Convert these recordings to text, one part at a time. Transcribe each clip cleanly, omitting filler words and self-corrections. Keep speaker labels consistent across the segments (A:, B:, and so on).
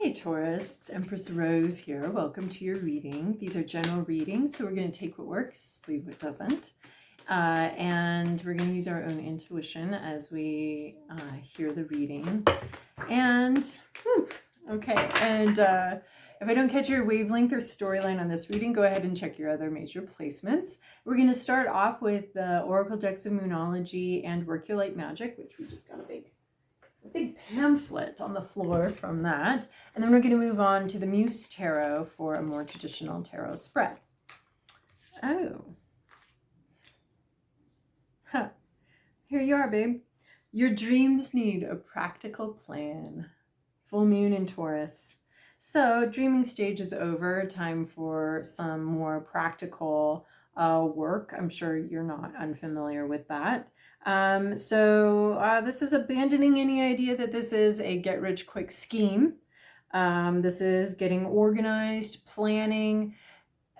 A: Hey Taurus, it's Empress Rose here. Welcome to your reading. These are general readings, so we're going to take what works, leave what doesn't. And we're going to use our own intuition as we hear the reading. And, okay, and if I don't catch your wavelength or storyline on this reading, go ahead and check your other major placements. We're going to start off with the Oracle decks of Moonology and Work Your Light Magic, which we just got a big pamphlet on the floor from that. And then we're going to move on to the Muse Tarot for a more traditional tarot spread. Oh. Huh. Here you are, babe. Your dreams need a practical plan. Full moon in Taurus. So dreaming stage is over. Time for some more practical work. I'm sure you're not unfamiliar with that. This is abandoning any idea that this is a get-rich-quick scheme. This is getting organized, planning,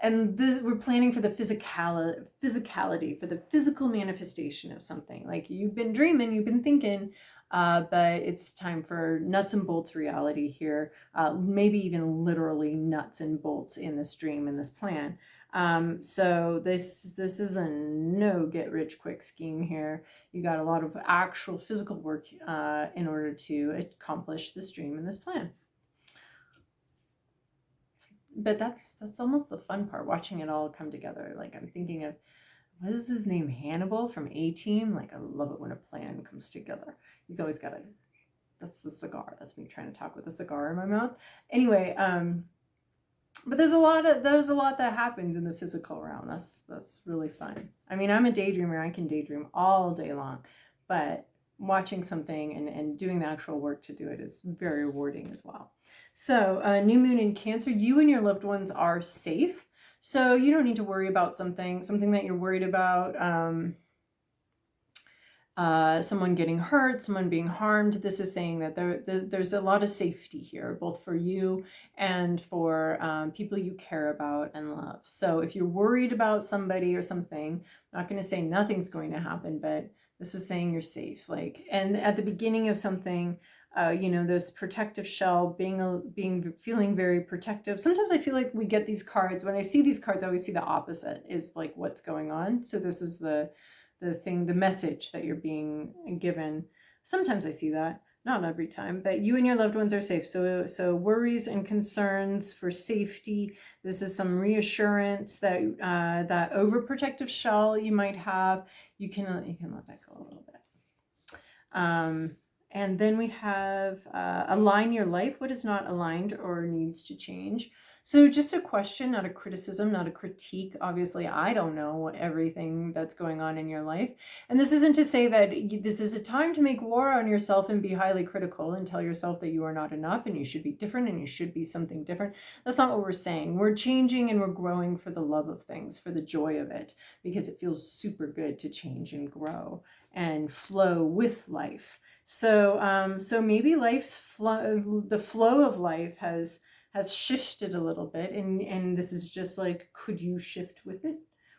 A: and we're planning for the physicality, for the physical manifestation of something. Like you've been dreaming, you've been thinking, but it's time for nuts and bolts reality here. Maybe even literally nuts and bolts in this dream, in this plan. So this is a no get rich quick scheme here. You got a lot of actual physical work in order to accomplish this dream and this plan. But that's almost the fun part, watching it all come together. Like I'm thinking of, what is his name? Hannibal from A-Team. Like I love it when a plan comes together. He's always got that's the cigar. That's me trying to talk with a cigar in my mouth. Anyway, but there's a lot that happens in the physical realm. That's really fun. I mean, I'm a daydreamer. I can daydream all day long, but watching something and doing the actual work to do it is very rewarding as well. So new moon in Cancer, you and your loved ones are safe. So you don't need to worry about something that you're worried about. Someone getting hurt, someone being harmed. This is saying that there's a lot of safety here, both for you and for people you care about and love. So if you're worried about somebody or something, I'm not going to say nothing's going to happen, but this is saying you're safe. Like, and at the beginning of something, this protective shell, feeling very protective. Sometimes I feel like we get these cards. When I see these cards, I always see the opposite, is like what's going on. So this is the message that you're being given. Sometimes I see that, not every time, but you and your loved ones are safe. So worries and concerns for safety. This is some reassurance that that overprotective shell you might have, you can let that go a little bit. And then we have align your life. What is not aligned or needs to change? So just a question, not a criticism, not a critique. Obviously, I don't know everything that's going on in your life. And this isn't to say that this is a time to make war on yourself and be highly critical and tell yourself that you are not enough and you should be different and you should be something different. That's not what we're saying. We're changing and we're growing for the love of things, for the joy of it, because it feels super good to change and grow and flow with life. So maybe the flow of life has shifted a little bit, and this is just like, could you shift with it?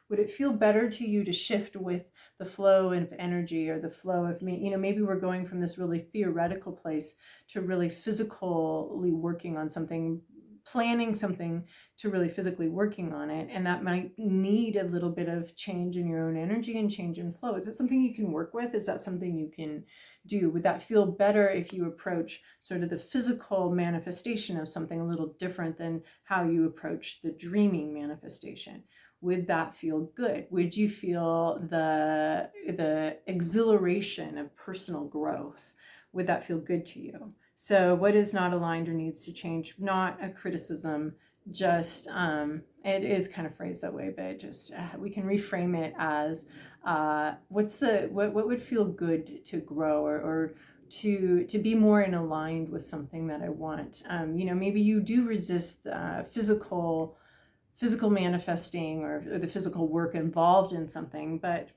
A: Would it feel better to you to shift with the flow of energy or the flow of me? Maybe we're going from this really theoretical place to really physically working on something, planning something, to really physically working on it. And that might need a little bit of change in your own energy and change in flow. Is it something you can work with? Is that something you can do? Would that feel better if you approach sort of the physical manifestation of something a little different than how you approach the dreaming manifestation? Would that feel good? Would you feel the exhilaration of personal growth? Would that feel good to you? So what is not aligned or needs to change? Not a criticism, just it is kind of phrased that way, but just we can reframe it as what would feel good to grow or to be more in aligned with something that I want. Maybe you do resist physical manifesting or the physical work involved in something, but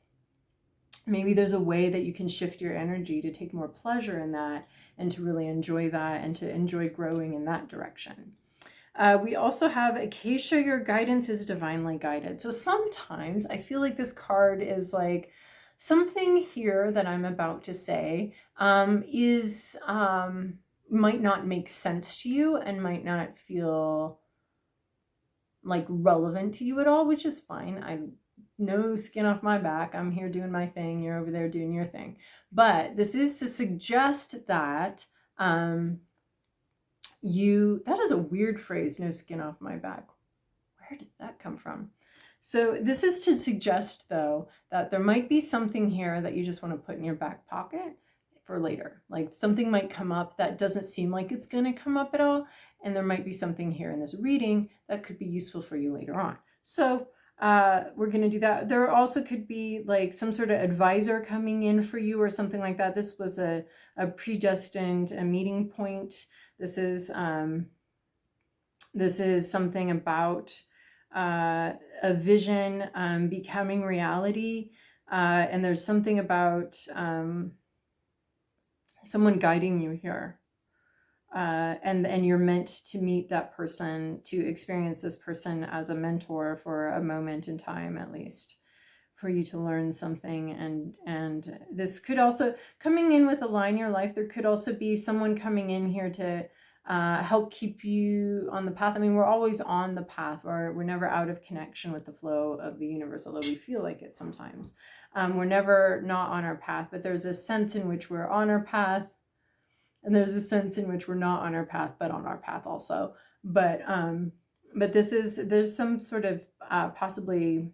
A: maybe there's a way that you can shift your energy to take more pleasure in that and to really enjoy that and to enjoy growing in that direction. We also have Acacia, your guidance is divinely guided. So sometimes I feel like this card is like something here that I'm about to say is might not make sense to you and might not feel like relevant to you at all, which is fine. I'm no skin off my back. I'm here doing my thing. You're over there doing your thing. But this is to suggest that that is a weird phrase, no skin off my back. Where did that come from? So this is to suggest, though, that there might be something here that you just want to put in your back pocket for later. Like something might come up that doesn't seem like it's going to come up at all. And there might be something here in this reading that could be useful for you later on. So we're going to do that. There also could be like some sort of advisor coming in for you or something like that. This was a predestined meeting point. This is something about a vision becoming reality. And there's something about someone guiding you here. And you're meant to meet that person, to experience this person as a mentor for a moment in time, at least, for you to learn something. And this could also, coming in with Align Your Life, there could also be someone coming in here to help keep you on the path. I mean, we're always on the path. We're never out of connection with the flow of the universe, although we feel like it sometimes. We're never not on our path, but there's a sense in which we're on our path. And there's a sense in which we're not on our path, but on our path also. But there's some sort of possibly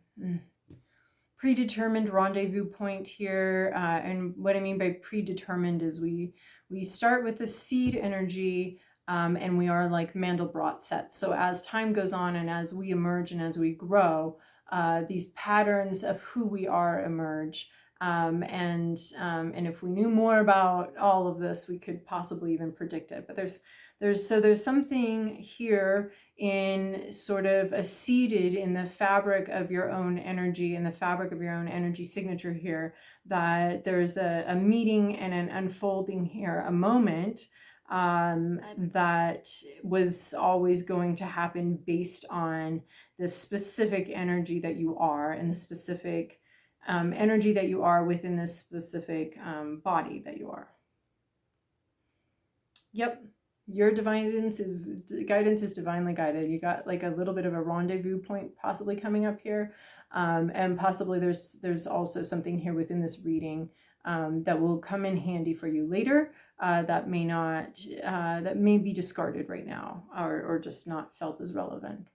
A: predetermined rendezvous point here. And what I mean by predetermined is we start with the seed energy, and we are like Mandelbrot sets. So as time goes on and as we emerge and as we grow, these patterns of who we are emerge. And if we knew more about all of this, we could possibly even predict it. But there's something here in sort of seated in the fabric of your own energy, in the fabric of your own energy signature here, that there's a meeting and an unfolding here, a moment that was always going to happen based on the specific energy that you are and the specific energy that you are within this specific body that you are. Yep, your guidance is divinely guided. You got like a little bit of a rendezvous point possibly coming up here, and possibly there's also something here within this reading that will come in handy for you later. That may be discarded right now, or just not felt as relevant.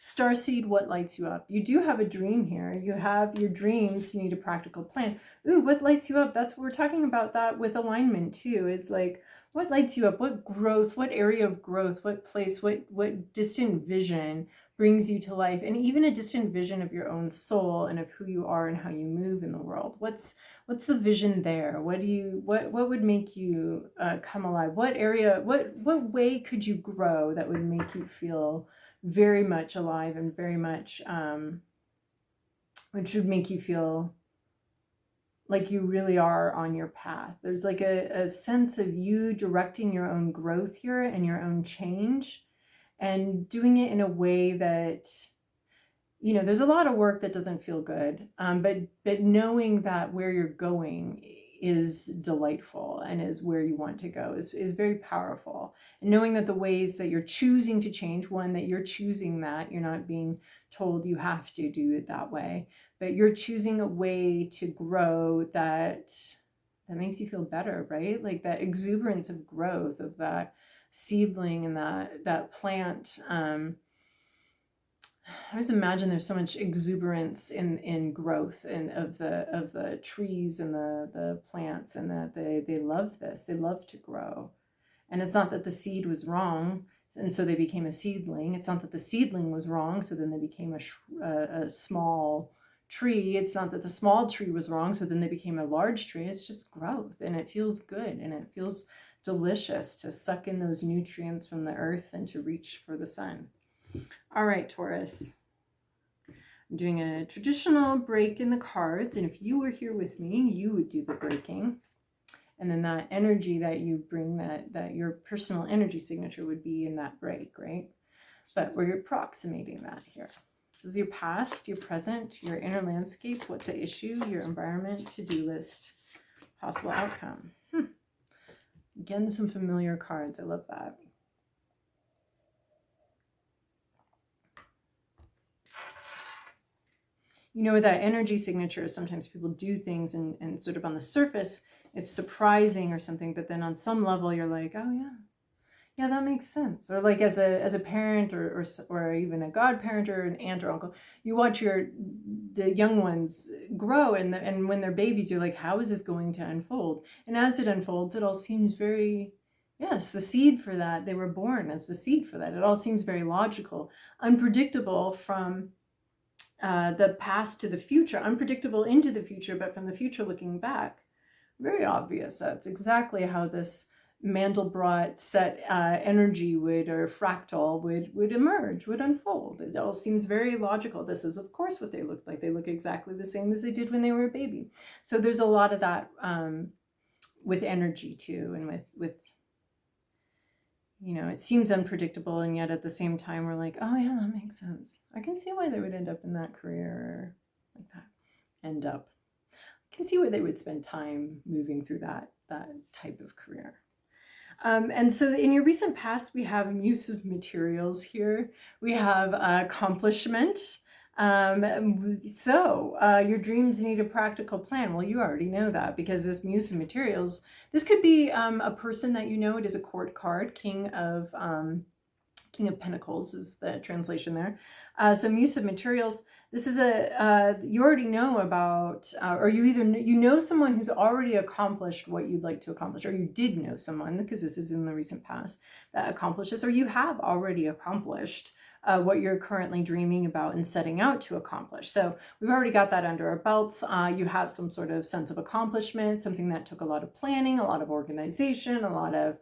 A: Starseed, what lights you up? You do have a dream here. You have your dreams need a practical plan. Ooh, what lights you up? That's what we're talking about, that with alignment too, is like, what lights you up? What growth, what area of growth, what place, what distant vision brings you to life, and even a distant vision of your own soul and of who you are and how you move in the world. What's the vision there? What would make you come alive? What area, what way could you grow that would make you feel very much alive and very much which would make you feel like you really are on your path? There's like a sense of you directing your own growth here and your own change, and doing it in a way that, you know, there's a lot of work that doesn't feel good, but knowing that where you're going is delightful and is where you want to go is very powerful. And knowing that the ways that you're choosing to change, one, that you're choosing, that you're not being told you have to do it that way, but you're choosing a way to grow that makes you feel better, right? Like that exuberance of growth of that seedling and that plant. I always imagine there's so much exuberance in growth and of the trees and the plants, and that they love this. They love to grow. And it's not that the seed was wrong and so they became a seedling. It's not that the seedling was wrong, so then they became a small tree. It's not that the small tree was wrong, so then they became a large tree. It's just growth, and it feels good, and it feels delicious to suck in those nutrients from the earth and to reach for the sun. All right, Taurus. I'm doing a traditional break in the cards, and if you were here with me, you would do the breaking. And then that energy that you bring, that your personal energy signature would be in that break, right? But we're approximating that here. This is your past, your present, your inner landscape, what's at issue, your environment, to-do list, possible outcome. Again, some familiar cards. I love that. You know, with that energy signature, sometimes people do things and sort of on the surface, it's surprising or something, but then on some level you're like, oh yeah, that makes sense. Or like as a parent or even a godparent or an aunt or uncle, you watch the young ones grow, and when they're babies, you're like, how is this going to unfold? And as it unfolds, it all seems very, yes, the seed for that, they were born as the seed for that. It all seems very logical, unpredictable from the past to the future, unpredictable into the future, but from the future looking back, very obvious. That's exactly how this Mandelbrot set energy or fractal would emerge, would unfold. It all seems very logical. This is, of course, what they look like. They look exactly the same as they did when they were a baby. So there's a lot of that with energy too, and with you know, it seems unpredictable, and yet at the same time we're like, oh yeah, that makes sense. I can see why they would end up in that career like that. I can see where they would spend time moving through that type of career. And so in your recent past, we have use of materials here. We have accomplishment. Your dreams need a practical plan. Well, you already know that, because this Muse of materials, this could be a person that you know. It is a court card, King of Pentacles is the translation there. So Muse of materials, this is you already know about, or you know someone who's already accomplished what you'd like to accomplish, or you did know someone, because this is in the recent past, that accomplished this, or you have already accomplished what you're currently dreaming about and setting out to accomplish. So we've already got that under our belts. You have some sort of sense of accomplishment, something that took a lot of planning, a lot of organization, a lot of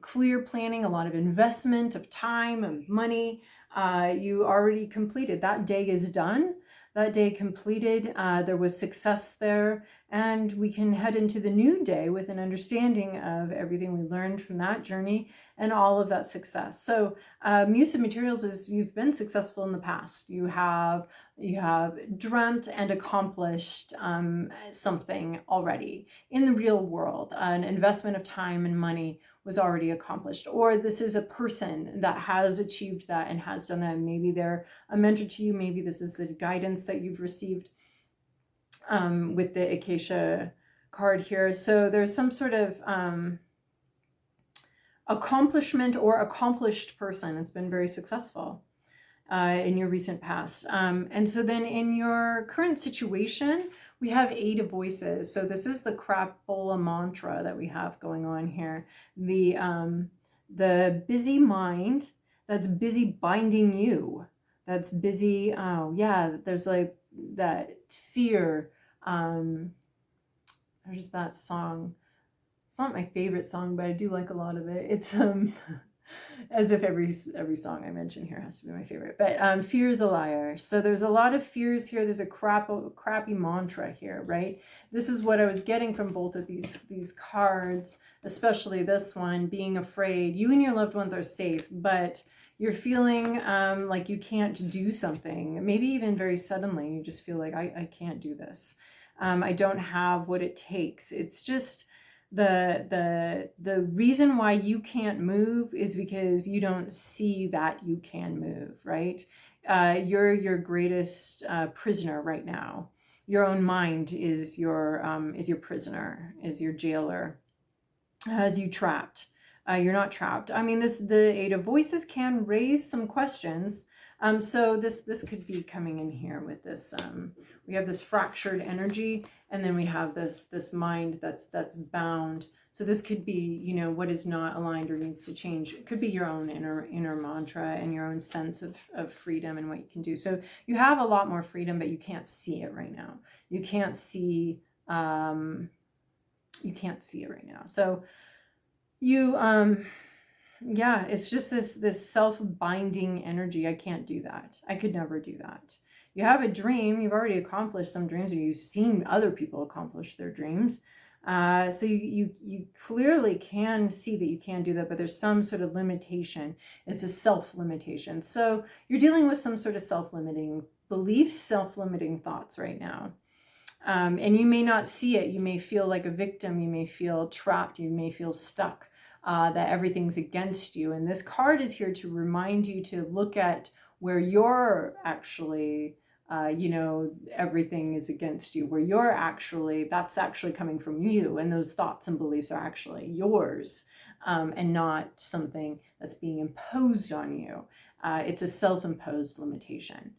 A: clear planning, a lot of investment of time and money. You already completed. That day is done. That day completed. There was success there, and we can head into the new day with an understanding of everything we learned from that journey and all of that success. So Muse of materials is, you've been successful in the past. You have dreamt and accomplished something already in the real world. An investment of time and money was already accomplished, or this is a person that has achieved that and has done that. Maybe they're a mentor to you. Maybe this is the guidance that you've received with the Acacia card here. So there's some sort of accomplishment or accomplished person that's been very successful in your recent past. And so then in your current situation, we have 8 of voices. So this is the crapola mantra that we have going on here. The busy mind that's busy binding you. That's busy, oh yeah, there's like that fear. There's that song. It's not my favorite song, but I do like a lot of it. It's as if every song I mention here has to be my favorite. But fear is a liar. So there's a lot of fears here. There's a crappy mantra here, right? This is what I was getting from both of these cards, especially this one, being afraid. You and your loved ones are safe, but you're feeling like you can't do something. Maybe even very suddenly, you just feel like, I can't do this. I don't have what it takes. It's just the reason why you can't move is because you don't see that you can move, right? You're your greatest prisoner right now. Your own mind is your prisoner, is your jailer, has you trapped. You're not trapped. I mean, the 8 of voices can raise some questions. So this could be coming in here with this. We have this fractured energy, and then we have this mind that's bound. So this could be, you know, what is not aligned or needs to change. It could be your own inner mantra and your own sense of freedom and what you can do. So you have a lot more freedom, but you can't see it right now. You can't see it right now. So you yeah, it's just this self-binding energy. I can't do that. I could never do that. You have a dream. You've already accomplished some dreams, or you've seen other people accomplish their dreams. So you clearly can see that you can do that, but there's some sort of limitation. It's a self-limitation. So you're dealing with some sort of self-limiting beliefs, self-limiting thoughts right now. And you may not see it. You may feel like a victim. You may feel trapped. You may feel stuck, that everything's against you. And this card is here to remind you to look at where you're actually, everything is against you, where you're actually, that's actually coming from you. And those thoughts and beliefs are actually yours, and not something that's being imposed on you. It's a self-imposed limitation.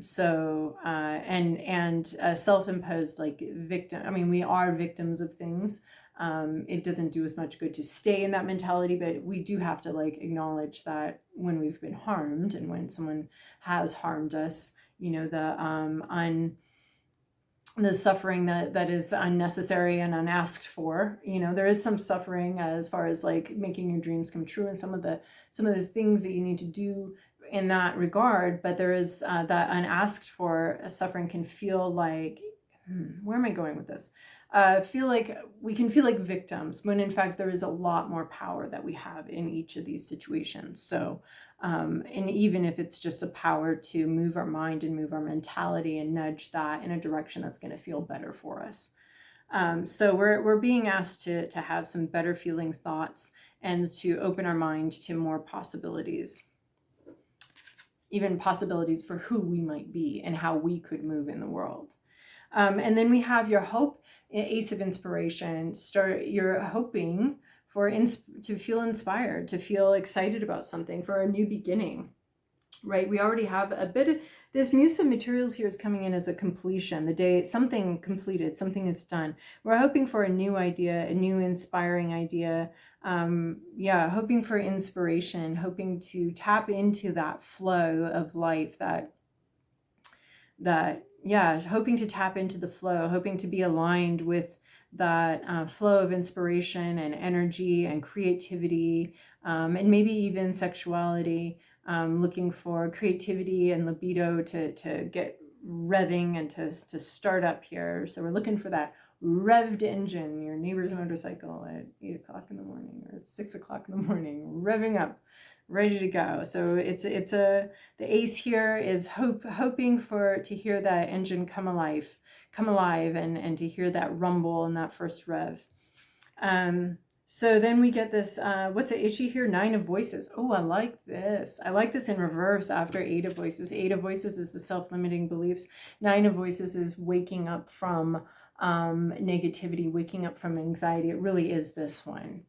A: Self-imposed, like victim. I mean, we are victims of things. It doesn't do us much good to stay in that mentality, but we do have to like acknowledge that when we've been harmed and when someone has harmed us, the suffering that is unnecessary and unasked for. There is some suffering as far as like making your dreams come true and some of the things that you need to do in that regard, but there is that unasked for suffering can feel like, where am I going with this? We can feel like victims when in fact there is a lot more power that we have in each of these situations. So, and even if it's just a power to move our mind and move our mentality and nudge that in a direction that's going to feel better for us. So we're being asked to have some better feeling thoughts and to open our mind to more possibilities. Even possibilities for who we might be and how we could move in the world. And then we have your hope, Ace of Inspiration. You're hoping to feel inspired, to feel excited about something, for a new beginning, right? We already have a bit of this Muse of Materials here is coming in as a completion, the day something completed, something is done. We're hoping for a new idea, a new inspiring idea. Hoping for inspiration, hoping to tap into that flow of life, hoping to tap into the flow, hoping to be aligned with that flow of inspiration and energy and creativity, and maybe even sexuality, looking for creativity and libido to get revving and to start up here. So we're looking for that revved engine, your neighbor's motorcycle at 8 o'clock in the morning or 6 o'clock in the morning, revving up, ready to go. So the ace here is hoping to hear that engine come alive and to hear that rumble and that first rev. So then we get this, what's the issue here? 9 of Voices. Oh, I like this. I like this in reverse after 8 of Voices. 8 of Voices is the self-limiting beliefs. 9 of Voices is waking up from negativity, waking up from anxiety. It really is this one.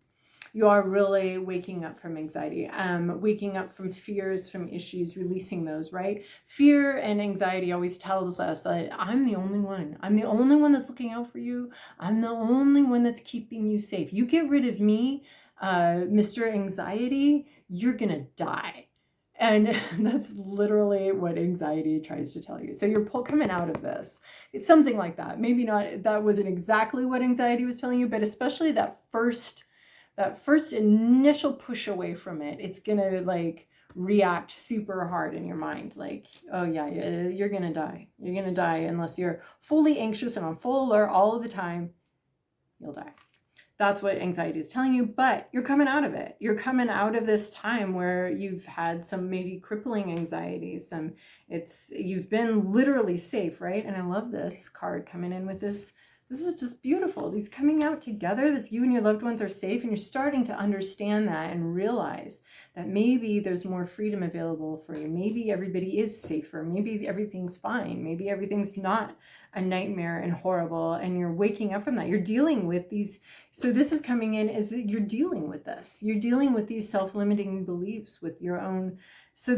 A: You are really waking up from anxiety, waking up from fears, from issues, releasing those, right? Fear and anxiety always tells us that I'm the only one. I'm the only one that's looking out for you. I'm the only one that's keeping you safe. You get rid of me, Mr. Anxiety, you're going to die. And that's literally what anxiety tries to tell you. So you're coming out of this. It's something like that. Maybe not, that wasn't exactly what anxiety was telling you, but especially that first initial push away from it, it's going to like react super hard in your mind. Like, oh yeah, you're going to die. You're going to die unless you're fully anxious and on full alert all of the time. You'll die. That's what anxiety is telling you, but you're coming out of it. You're coming out of this time where you've had some maybe crippling anxiety. You've been literally safe, right? And I love this card coming in with this. This is just beautiful. These coming out together, this you and your loved ones are safe, and you're starting to understand that and realize that maybe there's more freedom available for you. Maybe everybody is safer. Maybe everything's fine. Maybe everything's not a nightmare and horrible, and you're waking up from that. You're dealing with these. So this is coming in as you're dealing with this. You're dealing with these self-limiting beliefs with your own. So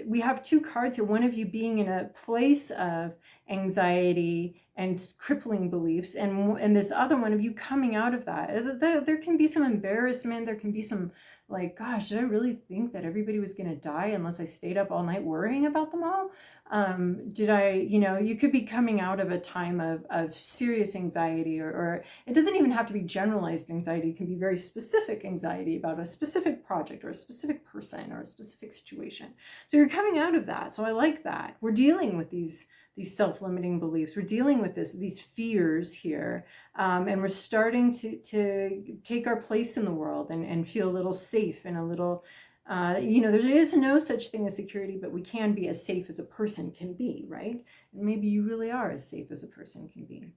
A: we have 2 cards here. One of you being in a place of anxiety and crippling beliefs, and this other one of you coming out of that. There can be some embarrassment. There can be some like, gosh, did I really think that everybody was going to die unless I stayed up all night worrying about them all? You could be coming out of a time of serious anxiety, or it doesn't even have to be generalized anxiety. It can be very specific anxiety about a specific project or a specific person or a specific situation. So you're coming out of that. So I like that. We're dealing with these self-limiting beliefs. We're dealing with these fears here. And we're starting to take our place in the world and feel a little safe and a little You know, there is no such thing as security, but we can be as safe as a person can be, right? And maybe you really are as safe as a person can be.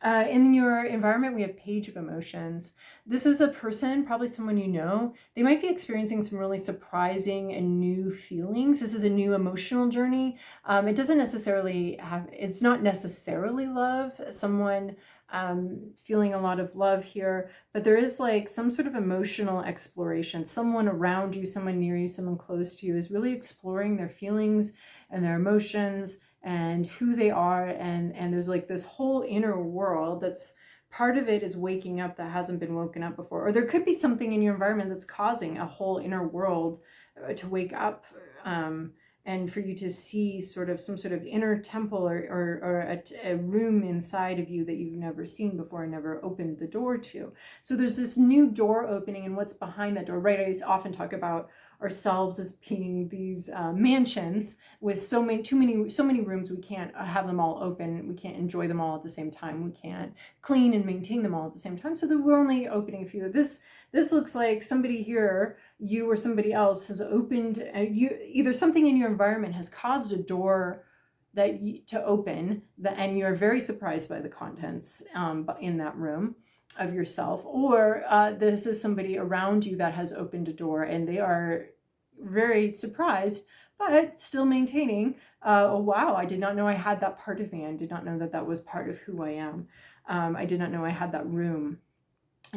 A: In your environment, we have Page of Emotions. This is a person, probably someone you know. They might be experiencing some really surprising and new feelings. This is a new emotional journey. It doesn't necessarily have, it's not necessarily love, someone feeling a lot of love here, but there is like some sort of emotional exploration. Someone around you, someone near you, someone close to you is really exploring their feelings and their emotions and who they are, and there's like this whole inner world that's part of it is waking up that hasn't been woken up before, or there could be something in your environment that's causing a whole inner world to wake up, and for you to see sort of some sort of inner temple or a room inside of you that you've never seen before and never opened the door to. So there's this new door opening, and what's behind that door, right? I often talk about ourselves as being these mansions with so many rooms. We can't have them all open. We can't enjoy them all at the same time. We can't clean and maintain them all at the same time. So that we're only opening a few. This looks like somebody here, you or somebody else, has opened. Either something in your environment has caused a door to open, and you're very surprised by the contents in that room of yourself, or this is somebody around you that has opened a door and they are very surprised, but still maintaining, oh wow, I did not know I had that part of me. I did not know that was part of who I am. I did not know I had that room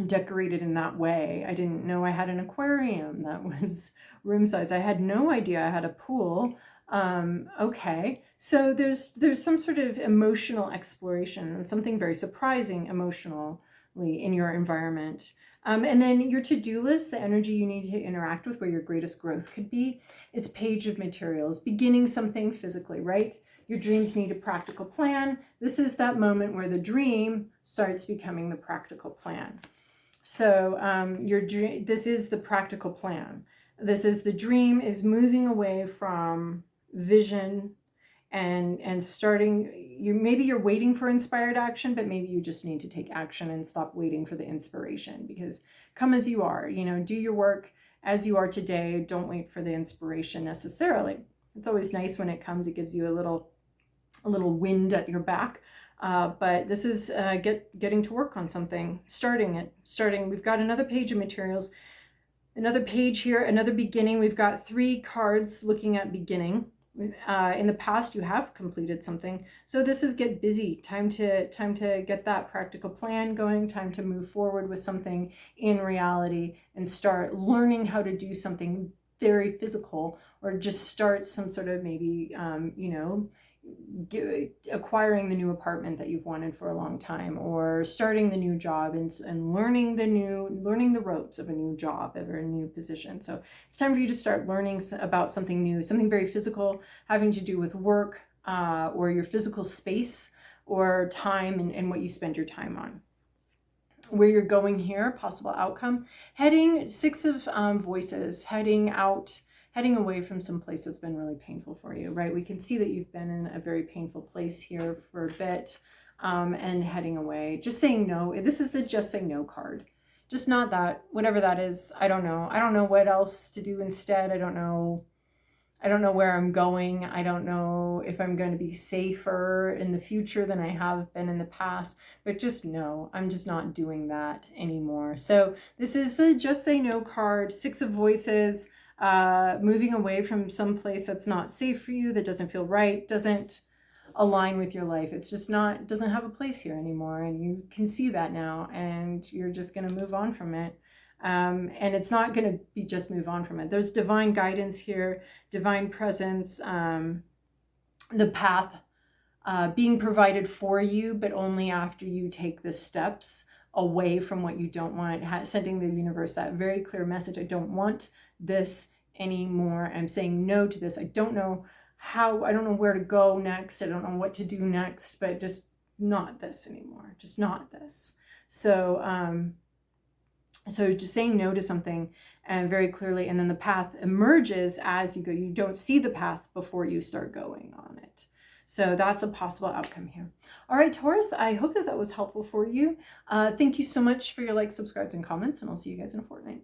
A: decorated in that way. I didn't know I had an aquarium that was room size. I had no idea I had a pool. Okay, so there's some sort of emotional exploration and something very surprising emotional in your environment. And then your to-do list, the energy you need to interact with, where your greatest growth could be, is Page of Materials, beginning something physically, right? Your dreams need a practical plan. This is that moment where the dream starts becoming the practical plan. So this is the practical plan. This is the dream is moving away from vision and starting, maybe you're waiting for inspired action, but maybe you just need to take action and stop waiting for the inspiration, because come as you are, do your work as you are today. Don't wait for the inspiration necessarily. It's always nice when it comes. It gives you a little wind at your back. But this is getting to work on something, starting. We've got another Page of Materials, another page here, another beginning. We've got 3 cards looking at beginning. In the past, you have completed something. So this is get busy, time to get that practical plan going, time to move forward with something in reality and start learning how to do something very physical, or just start some sort of maybe, acquiring the new apartment that you've wanted for a long time, or starting the new job and learning the ropes of a new job or a new position. So it's time for you to start learning about something new, something very physical, having to do with work, or your physical space or time, and what you spend your time on. Where you're going here, possible outcome, heading 6 of Voices, heading away from some place that's been really painful for you, right? We can see that you've been in a very painful place here for a bit, and heading away, just saying no. This is the just say no card. Just not that, whatever that is. I don't know. I don't know what else to do instead. I don't know where I'm going. I don't know if I'm going to be safer in the future than I have been in the past, but just no, I'm just not doing that anymore. So this is the just say no card, 6 of Voices. Moving away from some place that's not safe for you, that doesn't feel right, doesn't align with your life. It's just doesn't have a place here anymore. And you can see that now, and you're just going to move on from it. And it's not going to be just move on from it. There's divine guidance here, divine presence, the path being provided for you, but only after you take the steps away from what you don't want, sending the universe that very clear message. I don't want this anymore. I'm saying no to this. I don't know where to go next. I don't know what to do next, but just not this anymore. Just not this. So, so just saying no to something, and very clearly, and then the path emerges as you go. You don't see the path before you start going on it. So that's a possible outcome here. All right, Taurus, I hope that was helpful for you. Thank you so much for your likes, subscribes, and comments, and I'll see you guys in a fortnight.